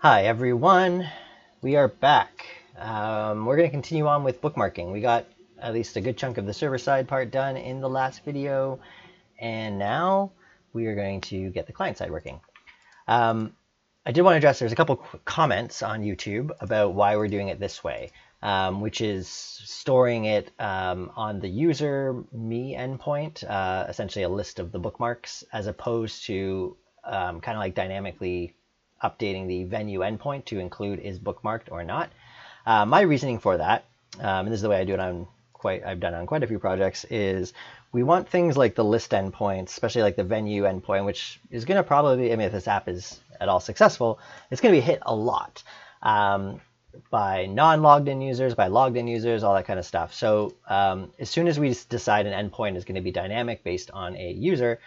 Hi everyone, we are back. We're going to continue on with bookmarking. We got at least a good chunk of the server-side part done in the last video, and now we are going to get the client-side working. I did want to address, there's a couple comments on YouTube about why we're doing it this way, which is storing it on the user me endpoint, essentially a list of the bookmarks, as opposed to kind of like dynamically updating the venue endpoint to include is bookmarked or not. My reasoning for that, and this is the way I do it I've done on quite a few projects, is we want things like the list endpoints, especially like the venue endpoint, which is going to probably, I mean, if this app is at all successful, it's going to be hit a lot by non-logged in users, by logged in users, all that kind of stuff. So as soon as we decide an endpoint is going to be dynamic based on a user,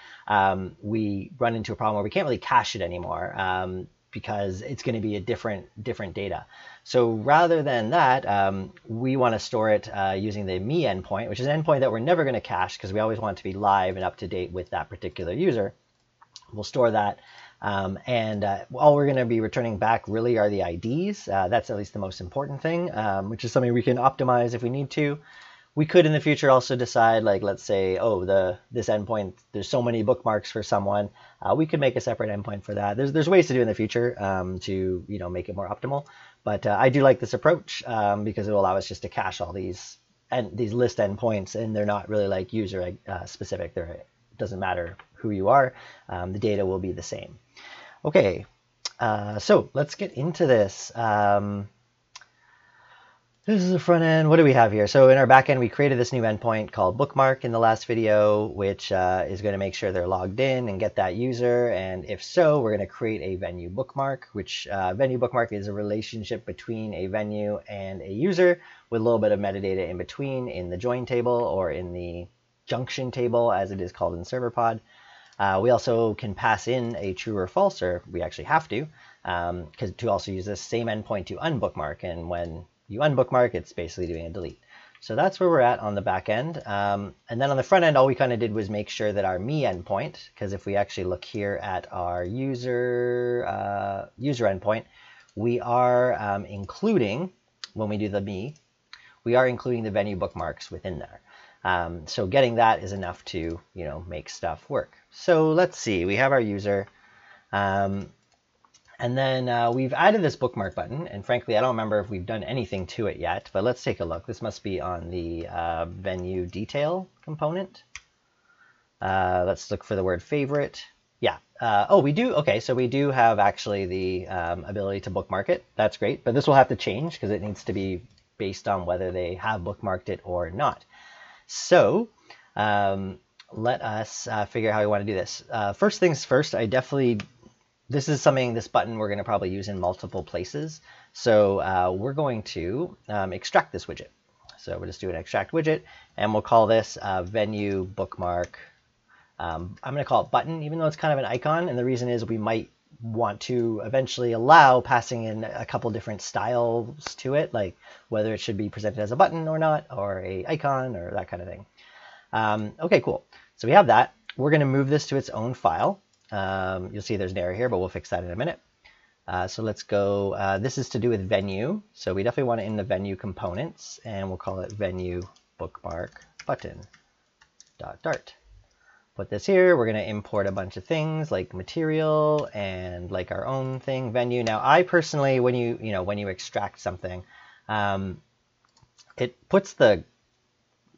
we run into a problem where we can't really cache it anymore because it's going to be a different data. So rather than that, we want to store it using the me endpoint, which is an endpoint that we're never going to cache because we always want it to be live and up to date with that particular user. We'll store that. And all we're going to be returning back really are the IDs. That's at least the most important thing, which is something we can optimize if we need to. We could in the future also decide, like, let's say, oh, this endpoint, there's so many bookmarks for someone. We could make a separate endpoint for that. There's ways to do in the future to make it more optimal. But I do like this approach because it will allow us just to cache all these list endpoints, and they're not really like user specific. It doesn't matter who you are. The data will be the same. Okay, so let's get into this. This is the front end. What do we have here? So in our backend, we created this new endpoint called bookmark in the last video, which is going to make sure they're logged in and get that user. And if so, we're going to create a venue bookmark, which venue bookmark is a relationship between a venue and a user with a little bit of metadata in between in the join table or in the junction table, as it is called in Serverpod. We also can pass in a true or false, or we actually have to also use this same endpoint to unbookmark. And when you unbookmark, it's basically doing a delete. So that's where we're at on the back end. And then on the front end, all we kind of did was make sure that our me endpoint, because if we actually look here at our user endpoint, we are including, when we do the me, we are including the venue bookmarks within there. So getting that is enough to make stuff work. So let's see, we have our user. And then we've added this bookmark button, and frankly, I don't remember if we've done anything to it yet, but let's take a look. This must be on the venue detail component. Let's look for the word favorite. Yeah. Oh, we do. Okay, so we do have actually the ability to bookmark it. That's great, but this will have to change because it needs to be based on whether they have bookmarked it or not. So let us figure out how we want to do this. First things first, this button we're going to probably use in multiple places. So we're going to extract this widget. So we'll just do an extract widget, and we'll call this venue bookmark. I'm going to call it button, even though it's kind of an icon. And the reason is we might want to eventually allow passing in a couple different styles to it, like whether it should be presented as a button or not, or a icon, or that kind of thing. Okay, cool. So we have that. We're going to move this to its own file. You'll see there's an error here, but we'll fix that in a minute. So let's go. This is to do with venue. So we definitely want it in the venue components, and we'll call it venue bookmark button.dart. Put this here. We're going to import a bunch of things like material and like our own thing, venue. Now, I personally, when you extract something, it puts the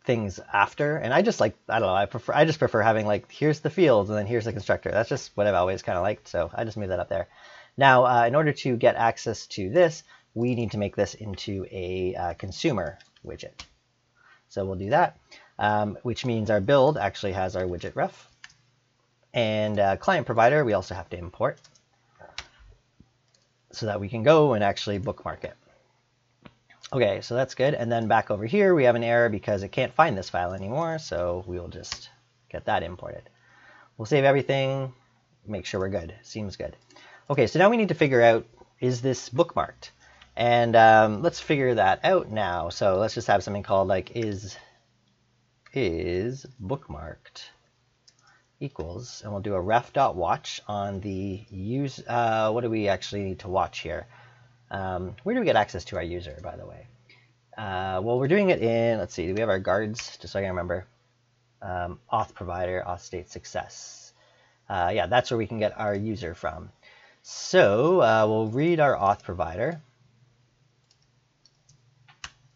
things after, and I just like, I don't know, I just prefer having like, here's the fields and then here's the constructor. That's just what I've always kind of liked, so I just move that up there. Now in order to get access to this, we need to make this into a consumer widget. So we'll do that, which means our build actually has our widget ref, and client provider we also have to import so that we can go and actually bookmark it. Okay, so that's good. And then back over here, we have an error because it can't find this file anymore. So we will just get that imported. We'll save everything, make sure we're good. Seems good. Okay, so now we need to figure out, is this bookmarked? And let's figure that out now. So let's just have something called like is bookmarked equals, and we'll do a ref.watch on the use. What do we actually need to watch here? Where do we get access to our user, by the way? Well, we're doing it in, let's see, do we have our guards, just so I can remember? Auth provider, auth state success. Yeah, that's where we can get our user from. So we'll read our auth provider.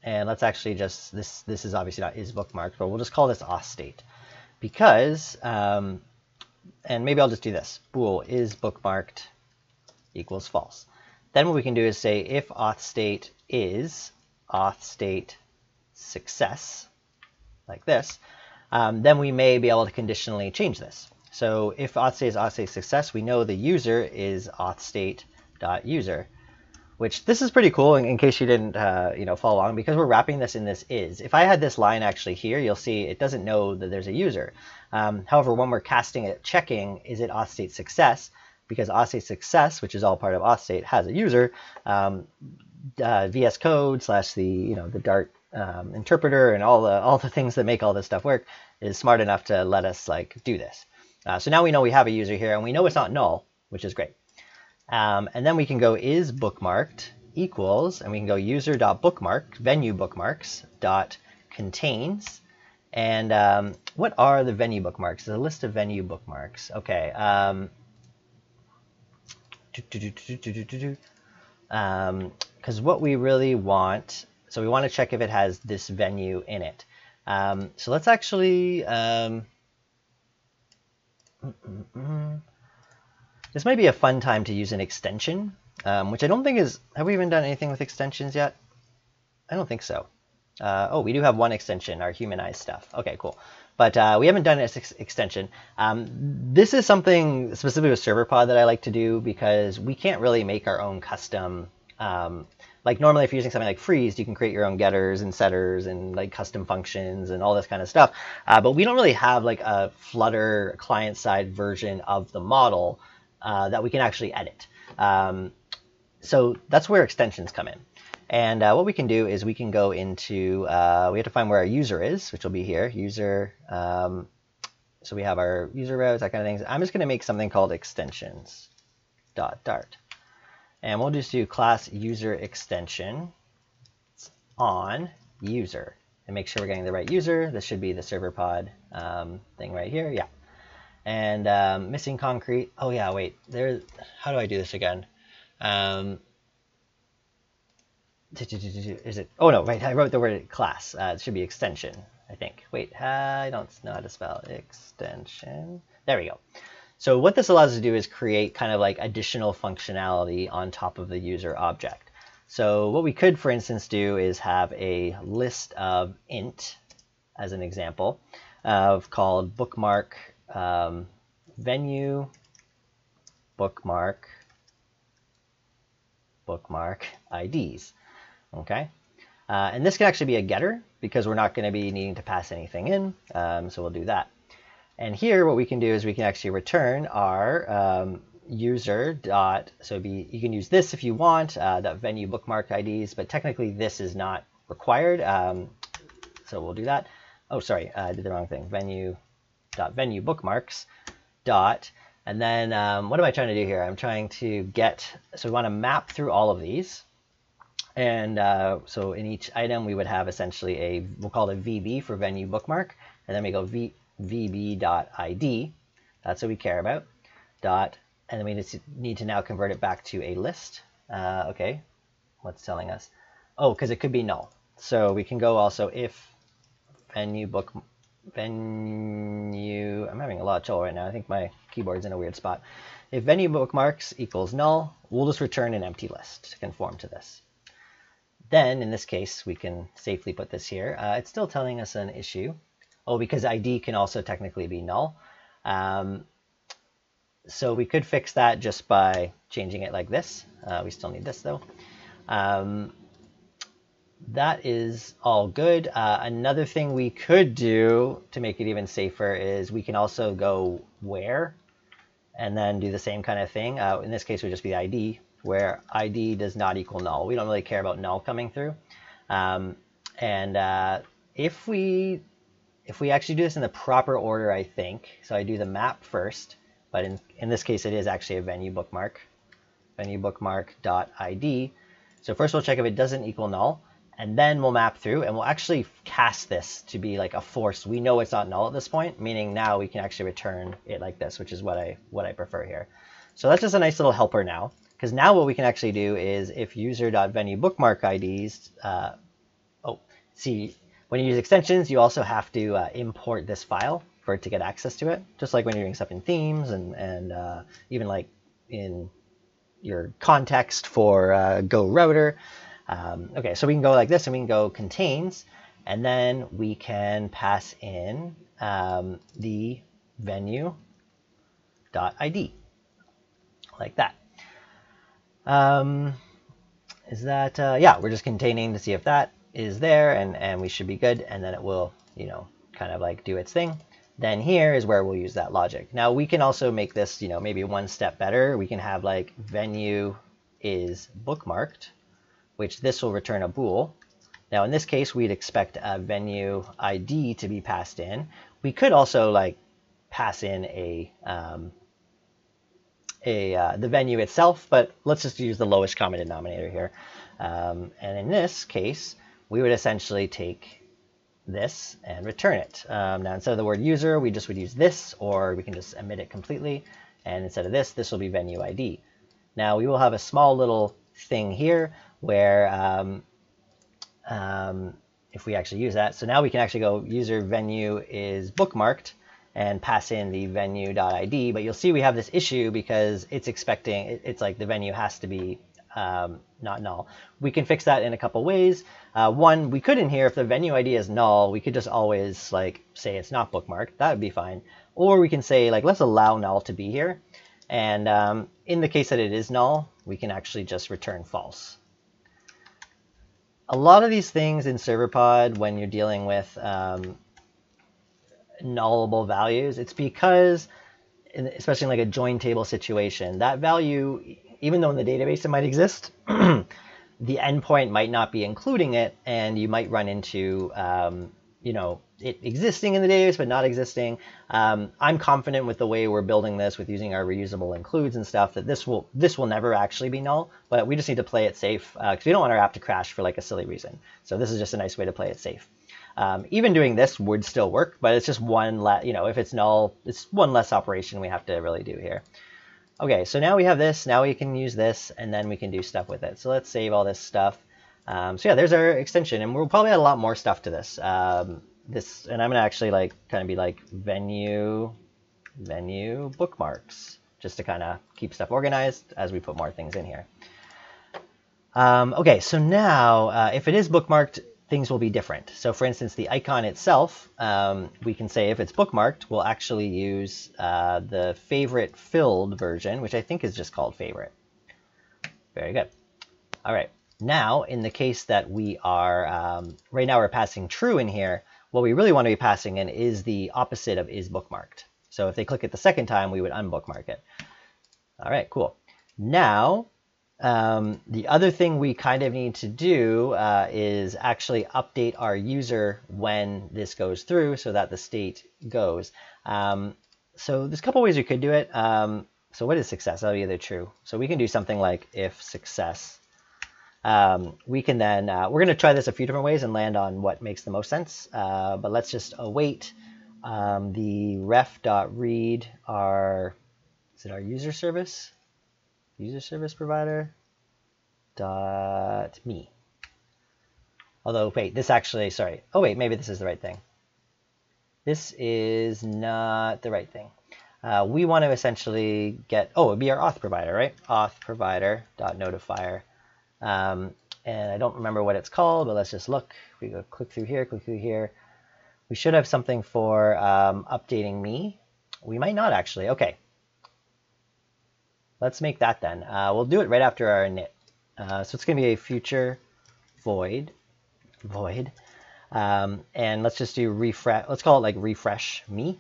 And let's actually just, this is obviously not is bookmarked, but we'll just call this auth state. Because, and maybe I'll just do this, bool is bookmarked equals false. Then what we can do is say if auth state is auth state success, like this, then we may be able to conditionally change this. So if auth state is auth state success, we know the user is auth state.user, which this is pretty cool in case you didn't follow along, because we're wrapping this in this is. If I had this line actually here, you'll see it doesn't know that there's a user. However, when we're casting it, checking is it auth state success, because auth state success, which is all part of auth state, has a user. VS Code / the Dart interpreter and all the things that make all this stuff work is smart enough to let us do this. So now we know we have a user here, and we know it's not null, which is great. And then we can go is bookmarked equals, and we can go user.bookmark venue bookmarks dot contains. And what are the venue bookmarks? There's a list of venue bookmarks. Okay. Because what we really want, so we want to check if it has this venue in it. So let's actually, this might be a fun time to use an extension, which I don't think is, have we even done anything with extensions yet? I don't think so. Oh, we do have one extension, our humanize stuff. Okay, cool. But we haven't done an extension. This is something specifically with Serverpod that I like to do, because we can't really make our own custom, like normally if you're using something like Freeze, you can create your own getters and setters and custom functions and all this kind of stuff. But we don't really have a Flutter client-side version of the model that we can actually edit. So that's where extensions come in. And what we can do is we can go into, we have to find where our user is, which will be here, user. So we have our user rows, that kind of things. I'm just going to make something called extensions.dart. And we'll just do class user extension on user and make sure we're getting the right user. This should be the Serverpod thing right here. Yeah. And missing concrete. Oh yeah, wait, there. How do I do this again? Is it? Oh no, right. I wrote the word class. It should be extension, I think. Wait, I don't know how to spell extension. There we go. So what this allows us to do is create kind of additional functionality on top of the user object. So what we could, for instance, do is have a list of int, as an example, called bookmark venue bookmark IDs. Okay, and this can actually be a getter because we're not going to be needing to pass anything in. So we'll do that. And here, what we can do is we can actually return our user dot. So you can use this if you want, .venue bookmark IDs, but technically this is not required. So we'll do that. Oh, sorry, I did the wrong thing. Venue bookmarks dot. And then what am I trying to do here? I'm trying to get. So we want to map through all of these. And so in each item, we would have essentially we'll call it VB for venue bookmark. And then we go VB.ID. That's what we care about. And then we need to now convert it back to a list. Okay, what's telling us? Oh, because it could be null. So we can go also if venue, I'm having a lot of trouble right now. I think my keyboard's in a weird spot. If venue bookmarks equals null, we'll just return an empty list to conform to this. Then, in this case, we can safely put this here. It's still telling us an issue. Oh, because ID can also technically be null. So we could fix that just by changing it like this. We still need this, though. That is all good. Another thing we could do to make it even safer is we can also go where and then do the same kind of thing. In this case, it would just be ID, where ID does not equal null. We don't really care about null coming through. If if we actually do this in the proper order, I think, so I do the map first, but in this case, it is actually a venue bookmark bookmark.id. So first we'll check if it doesn't equal null, and then we'll map through, and we'll actually cast this to be like a force. We know it's not null at this point, meaning now we can actually return it like this, which is what I prefer here. So that's just a nice little helper now, because now what we can actually do is if user.venue_bookmark_IDs, see, when you use extensions, you also have to import this file for it to get access to it, just like when you're doing stuff in themes and even like in your context for Go router. Okay, so we can go like this, and we can go contains, and then we can pass in the venue.id, like that. Is that, yeah, we're just containing to see if that is there, and we should be good, and then it will, you know, kind of like do its thing. Then here is where we'll use that logic. Now we can also make this, you know, maybe one step better. We can have like venue is bookmarked, which this will return a bool. Now in this case, we'd expect a venue ID to be passed in. We could also like pass in the venue itself, but let's just use the lowest common denominator here. And in this case, we would essentially take this and return it. Now instead of the word user, we just would use this, or we can just omit it completely. And instead of this will be venue ID. Now we will have a small little thing here where if we actually use that, so now we can actually go user venue is bookmarked and pass in the venue.id, but you'll see we have this issue because it's expecting, it's like the venue has to be not null. We can fix that in a couple ways. One, we could in here, if the venue ID is null, we could just always like say it's not bookmarked. That would be fine. Or we can say like, let's allow null to be here. And in the case that it is null, we can actually just return false. A lot of these things in Serverpod, when you're dealing with nullable values, it's because, especially in like a join table situation, that value, even though in the database it might exist, the endpoint might not be including it, and you might run into you know, it existing in the database but not existing. I'm confident with the way we're building this, with using our reusable includes and stuff, that this will never actually be null, but we just need to play it safe because we don't want our app to crash for like a silly reason. So this is just a nice way to play it safe. Even doing this would still work, but it's just one less, you know, if it's null, it's one less operation we have to really do here. Okay, so now we have this, now we can use this, and then we can do stuff with it. So let's save all this stuff. So yeah, there's our extension, and we'll probably add a lot more stuff to this. And I'm gonna actually like kind of be like venue bookmarks, just to kind of keep stuff organized as we put more things in here. Okay, so now if it is bookmarked, things will be different. So for instance, the icon itself, we can say if it's bookmarked, we'll actually use the favorite filled version, which I think is just called favorite. Very good. All right. Now, in the case that we are, right now we're passing true in here, what we really want to be passing in is the opposite of is bookmarked. So if they click it the second time, we would unbookmark it. All right, cool. Now, the other thing we kind of need to do is actually update our user when this goes through so that the state goes. So there's a couple ways we could do it. So what is success? That'll be either true. So we can do something like if success. We can then, we're going to try this a few different ways and land on what makes the most sense. But let's just await the ref.read our, is it our user service? User service provider .me. Although, wait, this actually, sorry. Oh, wait, maybe this is the right thing. This is not the right thing. We want to essentially get, oh, it'd be our auth provider, right? Auth provider.notifier. And I don't remember what it's called, but let's just look. We go click through here. We should have something for updating me. We might not actually. Okay. Let's make that then. We'll do it right after our init. So it's going to be a future void. And let's just do refresh. Let's call it like refresh me.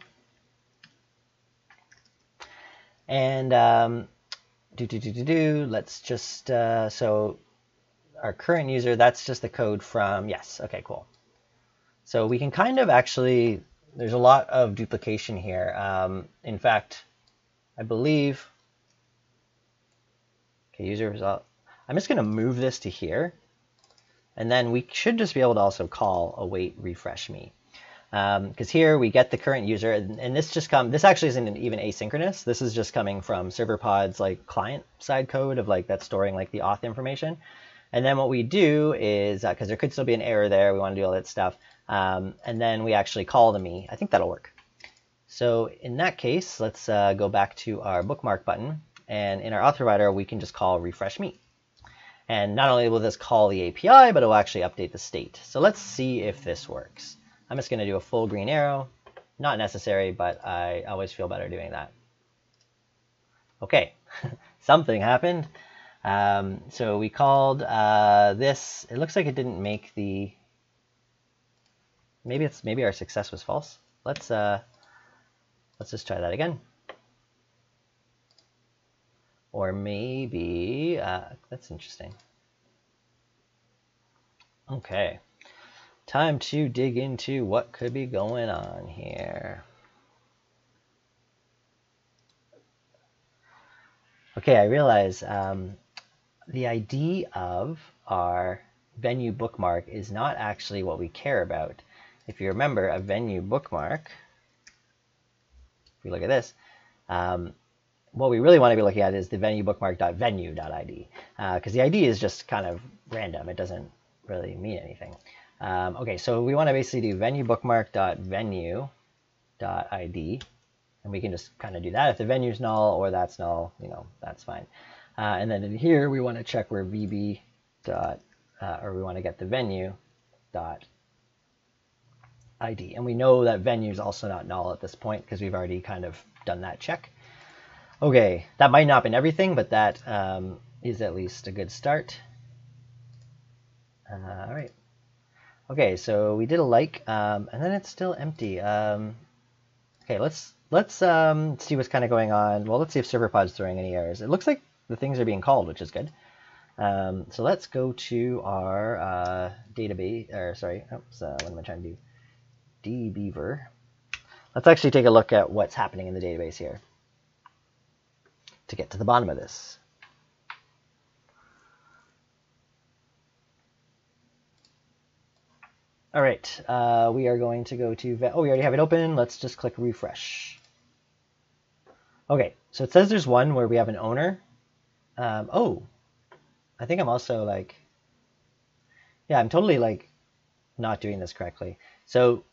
And let's just, so our current user, that's just the code from, yes. Okay, cool. So we can kind of actually there's a lot of duplication here. In fact, I believe, okay, user result. I'm just going to move this to here, and then we should just be able to also call await refresh me. Because here we get the current user, and this just this actually isn't even asynchronous. This is just coming from Serverpod's like client side code of like that's storing like the auth information. And then what we do is, because there could still be an error there, we want to do all that stuff. And then we actually call the me. I think that'll work. So in that case, let's go back to our bookmark button. And in our auth provider, we can just call refresh me. And not only will this call the API, but it will actually update the state. So let's see if this works. I'm just going to do a full green arrow. Not necessary, but I always feel better doing that. Okay, something happened. So we called this. It looks like it didn't make the. Maybe our success was false. Let's just try that again. Or maybe that's interesting. Okay. Time to dig into what could be going on here. Okay, I realize the ID of our venue bookmark is not actually what we care about. If you remember, a venue bookmark, if we look at this, what we really want to be looking at is the venue bookmark.venue.id, because the ID is just kind of random. It doesn't really mean anything. Okay, so we want to basically do venue bookmark.venue.id, and we can just kind of do that. If the venue's null or that's null, that's fine. And then in here, we want to check where VB or we want to get the venue.id. And we know that venue is also not null at this point because we've already kind of done that check. Okay, that might not have been everything, but that is at least a good start. All right. Okay, so we did a like, and then it's still empty. Okay, let's see what's kind of going on. Well, let's see if Serverpod's throwing any errors. It looks like the things are being called, which is good. So let's go to our database, or sorry, oops, what am I trying to do? dbeaver. Let's actually take a look at what's happening in the database here to get to the bottom of this. All right, we are going to go to, we already have it open. Let's just click refresh. Okay, so it says there's one where we have an owner. Oh, I think I'm also like, yeah, I'm totally like not doing this correctly. So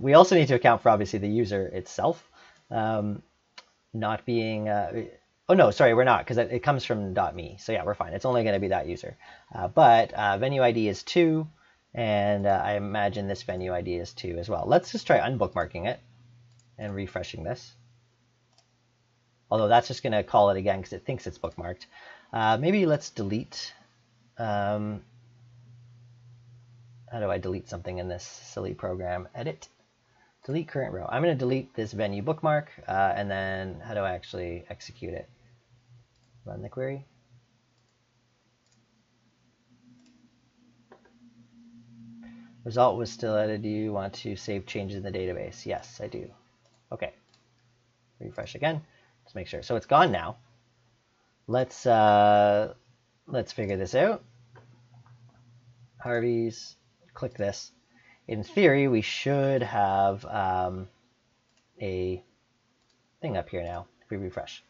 we also need to account for obviously the user itself not being, oh no, sorry, we're not, because it comes from .me. So yeah, we're fine. It's only going to be that user. But venue ID is 2. And I imagine this venue ID is 2 as well. Let's just try unbookmarking it and refreshing this. Although that's just going to call it again because it thinks it's bookmarked. Maybe let's delete. How do I delete something in this silly program? Edit. Delete current row. I'm going to delete this venue bookmark. And then how do I actually execute it? Run the query. Result was still added. Do you want to save changes in the database? Yes, I do. Okay. Refresh again. Let's make sure. So it's gone now. Let's figure this out. Harvey's. Click this. In theory, we should have a thing up here now if we refresh.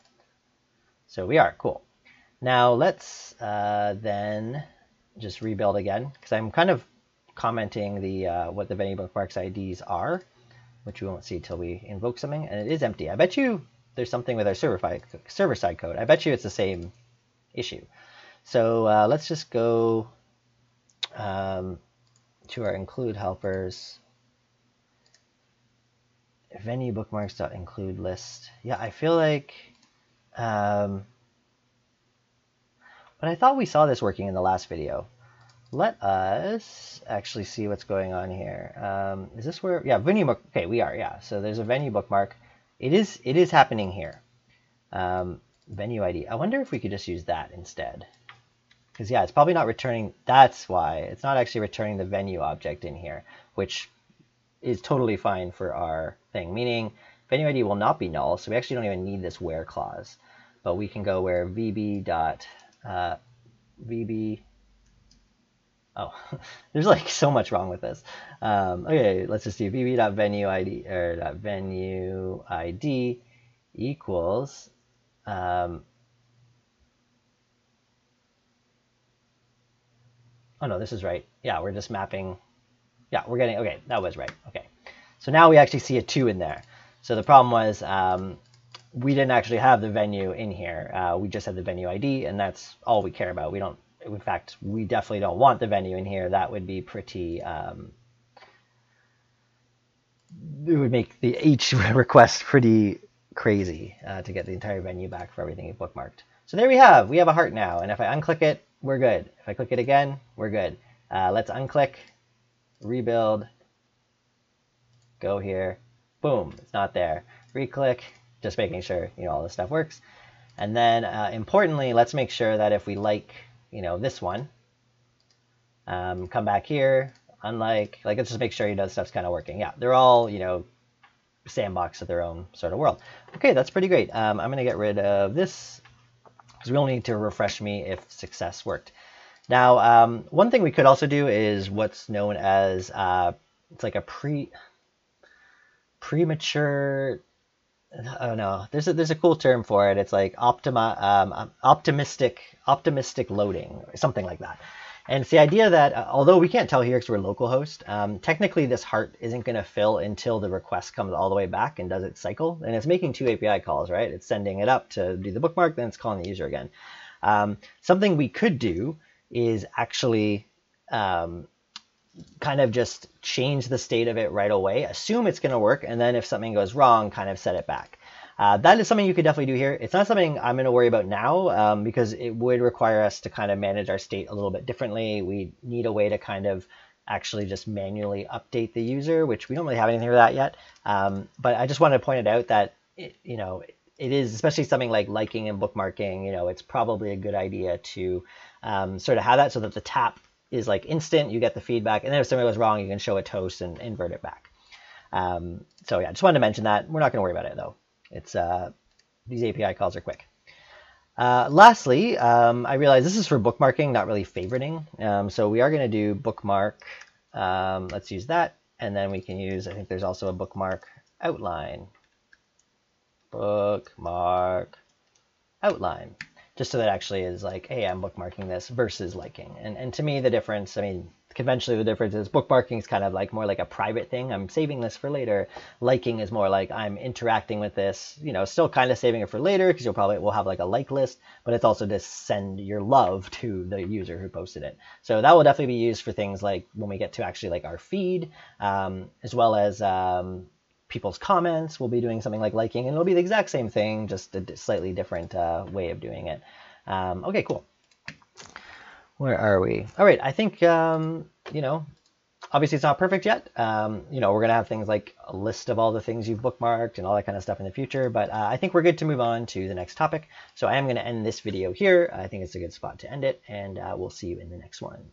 So we are. Cool. Now let's then just rebuild again because I'm kind of commenting the what the venue bookmarks IDs are, which we won't see till we invoke something, and it is empty. I bet you there's something with our server-side code. I bet you it's the same issue. So let's just go to our include helpers. Venue bookmarks.include list. Yeah, I feel like, but I thought we saw this working in the last video. Let us actually see what's going on here. Is this where, yeah, venue book, okay, we are, yeah. So there's a venue bookmark. It is happening here. Venue ID. I wonder if we could just use that instead. Because yeah, it's probably not returning, that's why. It's not actually returning the venue object in here, which is totally fine for our thing, meaning venue ID will not be null, so we actually don't even need this where clause. But we can go where VB dot VB. Oh, there's like so much wrong with this. Okay, let's just do VB.venue ID or .venue ID equals oh no, this is right. Yeah, we're just mapping. Yeah, we're getting, okay, that was right. Okay, so now we actually see a 2 in there. So the problem was we didn't actually have the venue in here. We just had the venue ID, and that's all we care about. We don't, in fact, we definitely don't want the venue in here. That would be pretty, it would make the each request pretty crazy to get the entire venue back for everything you bookmarked. So there we have a heart now, and if I unclick it, we're good. If I click it again, we're good. Let's unclick, rebuild, go here, boom, it's not there. Reclick, just making sure, you know, all this stuff works. And then importantly, let's make sure that if we like, you know, this one, come back here, unlike, like, let's just make sure, you know, the stuff's kind of working. Yeah, they're all, you know, sandbox of their own sort of world. Okay, that's pretty great. I'm going to get rid of this because we only need to refresh me if success worked. Now, one thing we could also do is what's known as, it's like a premature, oh no, there's a cool term for it. It's like optimistic loading, or something like that. And it's the idea that although we can't tell here because we're localhost, technically this heart isn't going to fill until the request comes all the way back and does its cycle. And it's making 2 API calls, right? It's sending it up to do the bookmark, then it's calling the user again. Something we could do is actually kind of just change the state of it right away, assume it's going to work, and then if something goes wrong, kind of set it back. That is something you could definitely do here. It's not something I'm going to worry about now because it would require us to kind of manage our state a little bit differently. We need a way to kind of actually just manually update the user, which we don't really have anything for that yet. But I just wanted to point it out that, you know, it is, especially something like liking and bookmarking, you know, it's probably a good idea to sort of have that so that the tap is like instant, you get the feedback, and then if something goes wrong, you can show a toast and invert it back. So yeah, just wanted to mention that. We're not going to worry about it though. It's these API calls are quick. Lastly, I realize this is for bookmarking, not really favoriting. So we are going to do bookmark. Let's use that, and then we can use, I think there's also a bookmark outline. Bookmark outline. Just so that actually is like, hey, I'm bookmarking this versus liking. And to me, the difference, I mean, conventionally the difference is bookmarking is kind of like more like a private thing. I'm saving this for later. Liking is more like I'm interacting with this, you know, still kind of saving it for later because we'll have like a like list, but it's also to send your love to the user who posted it. So that will definitely be used for things like when we get to actually like our feed, as well as people's comments. We'll be doing something like liking, and it'll be the exact same thing, just a slightly different way of doing it. Okay, cool. Where are we? All right, I think, you know, obviously it's not perfect yet. You know, we're going to have things like a list of all the things you've bookmarked and all that kind of stuff in the future, but I think we're good to move on to the next topic. So I am going to end this video here. I think it's a good spot to end it, and we'll see you in the next one.